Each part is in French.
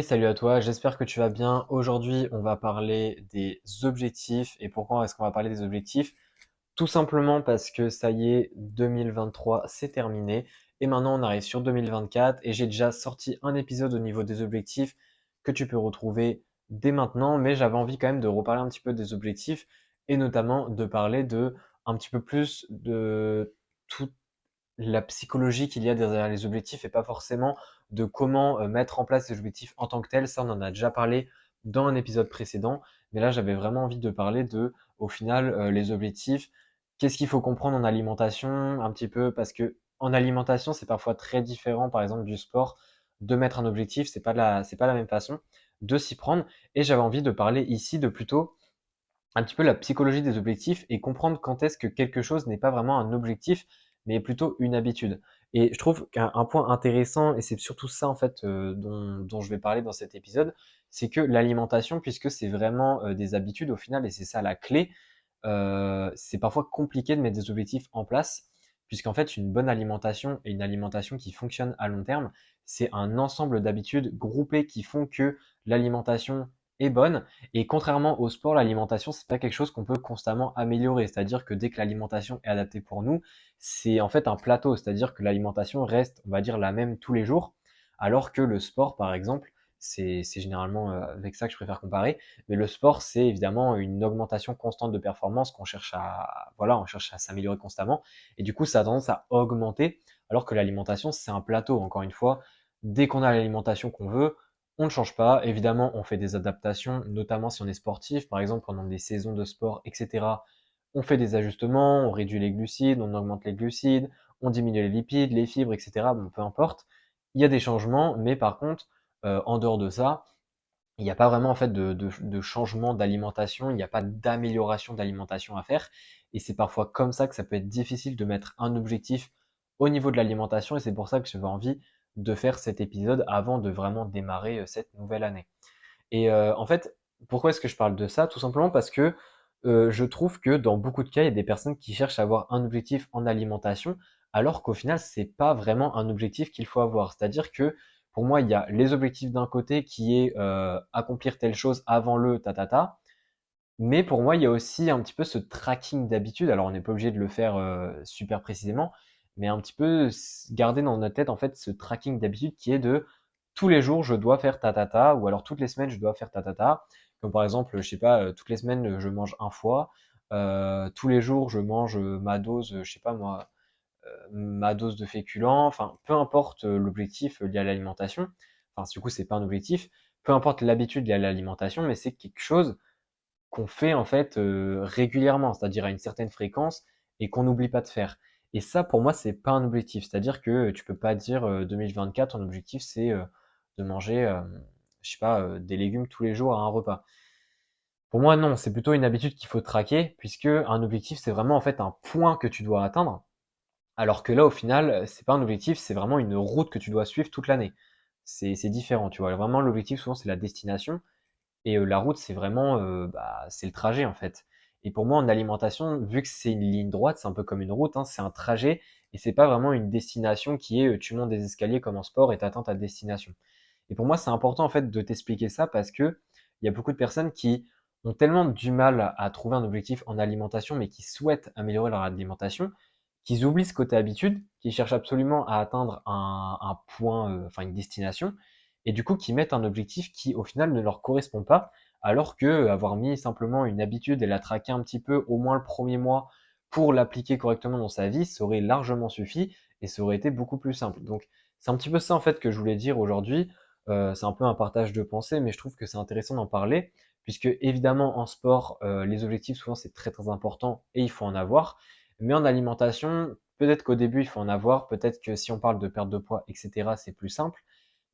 Salut à toi, j'espère que tu vas bien. Aujourd'hui, on va parler des objectifs. Et pourquoi est-ce qu'on va parler des objectifs? Tout simplement parce que ça y est, 2023, c'est terminé. Et maintenant, on arrive sur 2024 et j'ai déjà sorti un épisode au niveau des objectifs que tu peux retrouver dès maintenant. Mais j'avais envie quand même de reparler un petit peu des objectifs et notamment de parler de un petit peu plus de toute la psychologie qu'il y a derrière les objectifs et pas forcément de comment mettre en place les objectifs en tant que tels. Ça, on en a déjà parlé dans un épisode précédent. Mais là, j'avais vraiment envie de parler de, au final, les objectifs. Qu'est-ce qu'il faut comprendre en alimentation un petit peu parce que en alimentation, c'est parfois très différent, par exemple, du sport. De mettre un objectif, c'est pas la même façon de s'y prendre. Et j'avais envie de parler ici de plutôt un petit peu la psychologie des objectifs et comprendre quand est-ce que quelque chose n'est pas vraiment un objectif, mais plutôt une habitude. Et je trouve qu'un point intéressant, et c'est surtout ça en fait dont je vais parler dans cet épisode, c'est que l'alimentation, puisque c'est vraiment des habitudes au final, et c'est ça la clé, c'est parfois compliqué de mettre des objectifs en place, puisqu'en fait une bonne alimentation et une alimentation qui fonctionne à long terme, c'est un ensemble d'habitudes groupées qui font que l'alimentation est bonne. Et contrairement au sport, l'alimentation, c'est pas quelque chose qu'on peut constamment améliorer. C'est-à-dire que dès que l'alimentation est adaptée pour nous, c'est en fait un plateau. C'est-à-dire que l'alimentation reste, on va dire, la même tous les jours. Alors que le sport, par exemple, c'est généralement avec ça que je préfère comparer. Mais le sport, c'est évidemment une augmentation constante de performance qu'on cherche voilà, on cherche à s'améliorer constamment. Et du coup, ça a tendance à augmenter. Alors que l'alimentation, c'est un plateau. Encore une fois, dès qu'on a l'alimentation qu'on veut, on ne change pas. Évidemment, on fait des adaptations, notamment si on est sportif, par exemple pendant des saisons de sport, etc. On fait des ajustements, on réduit les glucides, on augmente les glucides, on diminue les lipides, les fibres, etc. Bon, peu importe. Il y a des changements, mais par contre, en dehors de ça, il n'y a pas vraiment en fait de changement d'alimentation, il n'y a pas d'amélioration d'alimentation à faire. Et c'est parfois comme ça que ça peut être difficile de mettre un objectif au niveau de l'alimentation. Et c'est pour ça que j'avais envie de faire cet épisode avant de vraiment démarrer cette nouvelle année. Et en fait, pourquoi est-ce que je parle de ça? Tout simplement parce que je trouve que dans beaucoup de cas, il y a des personnes qui cherchent à avoir un objectif en alimentation, alors qu'au final, c'est pas vraiment un objectif qu'il faut avoir. C'est-à-dire que pour moi, il y a les objectifs d'un côté qui est accomplir telle chose avant le ta. Mais pour moi, il y a aussi un petit peu ce tracking d'habitude. Alors, on n'est pas obligé de le faire super précisément, mais un petit peu garder dans notre tête en fait ce tracking d'habitude qui est de tous les jours je dois faire ta, ou alors toutes les semaines je dois faire ta. Comme par exemple, je sais pas, toutes les semaines je mange un foie, tous les jours je mange ma dose, je sais pas moi, ma dose de féculents. Enfin, peu importe l'objectif lié à l'alimentation. Enfin, du coup, c'est pas un objectif. Peu importe l'habitude liée à l'alimentation, mais c'est quelque chose qu'on fait en fait régulièrement, c'est-à-dire à une certaine fréquence et qu'on n'oublie pas de faire. Et ça, pour moi, c'est pas un objectif. C'est-à-dire que tu peux pas dire 2024, ton objectif c'est de manger, je sais pas, des légumes tous les jours à un repas. Pour moi, non, c'est plutôt une habitude qu'il faut traquer, puisque un objectif c'est vraiment en fait un point que tu dois atteindre, alors que là, au final, c'est pas un objectif, c'est vraiment une route que tu dois suivre toute l'année. C'est différent, tu vois. Vraiment, l'objectif souvent c'est la destination. Et la route, c'est vraiment, c'est le trajet en fait. Et pour moi, en alimentation, vu que c'est une ligne droite, c'est un peu comme une route, hein, c'est un trajet et c'est pas vraiment une destination qui est tu montes des escaliers comme en sport et t'atteins ta destination. Et pour moi, c'est important en fait de t'expliquer ça parce que il y a beaucoup de personnes qui ont tellement du mal à trouver un objectif en alimentation, mais qui souhaitent améliorer leur alimentation, qu'ils oublient ce côté habitude, qui cherchent absolument à atteindre un point, enfin une destination, et du coup qui mettent un objectif qui au final ne leur correspond pas, alors que avoir mis simplement une habitude et la traquer un petit peu au moins le premier mois pour l'appliquer correctement dans sa vie, ça aurait largement suffi et ça aurait été beaucoup plus simple. Donc c'est un petit peu ça en fait que je voulais dire aujourd'hui. C'est un peu un partage de pensée, mais je trouve que c'est intéressant d'en parler, puisque évidemment en sport, les objectifs souvent c'est très très important et il faut en avoir. Mais en alimentation, peut-être qu'au début il faut en avoir, peut-être que si on parle de perte de poids, etc., c'est plus simple.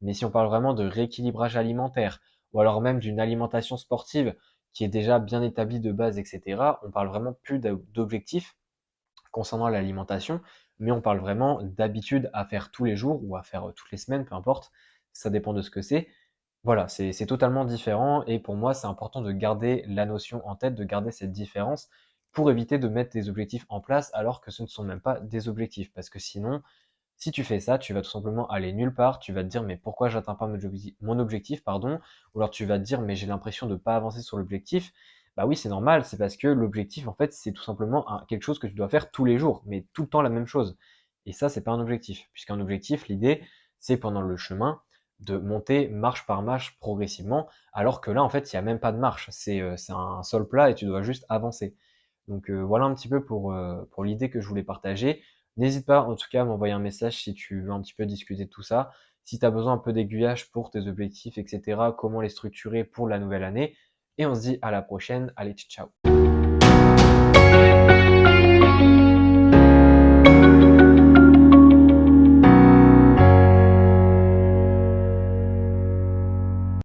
Mais si on parle vraiment de rééquilibrage alimentaire, ou alors même d'une alimentation sportive qui est déjà bien établie de base, etc., on parle vraiment plus d'objectifs concernant l'alimentation, mais on parle vraiment d'habitudes à faire tous les jours ou à faire toutes les semaines, peu importe, ça dépend de ce que c'est. Voilà, c'est totalement différent et pour moi c'est important de garder la notion en tête, de garder cette différence pour éviter de mettre des objectifs en place alors que ce ne sont même pas des objectifs, parce que sinon Si tu fais ça, tu vas tout simplement aller nulle part, tu vas te dire mais pourquoi j'atteins pas mon objectif, pardon, ou alors tu vas te dire mais j'ai l'impression de pas avancer sur l'objectif. Bah oui, c'est normal, c'est parce que l'objectif en fait, c'est tout simplement quelque chose que tu dois faire tous les jours, mais tout le temps la même chose. Et ça, c'est pas un objectif, puisqu'un objectif, l'idée, c'est pendant le chemin de monter marche par marche progressivement, alors que là, en fait, il n'y a même pas de marche, c'est un sol plat et tu dois juste avancer. Donc voilà un petit peu pour l'idée que je voulais partager. N'hésite pas en tout cas à m'envoyer un message si tu veux un petit peu discuter de tout ça. Si tu as besoin un peu d'aiguillage pour tes objectifs, etc., comment les structurer pour la nouvelle année. Et on se dit à la prochaine. Allez, ciao.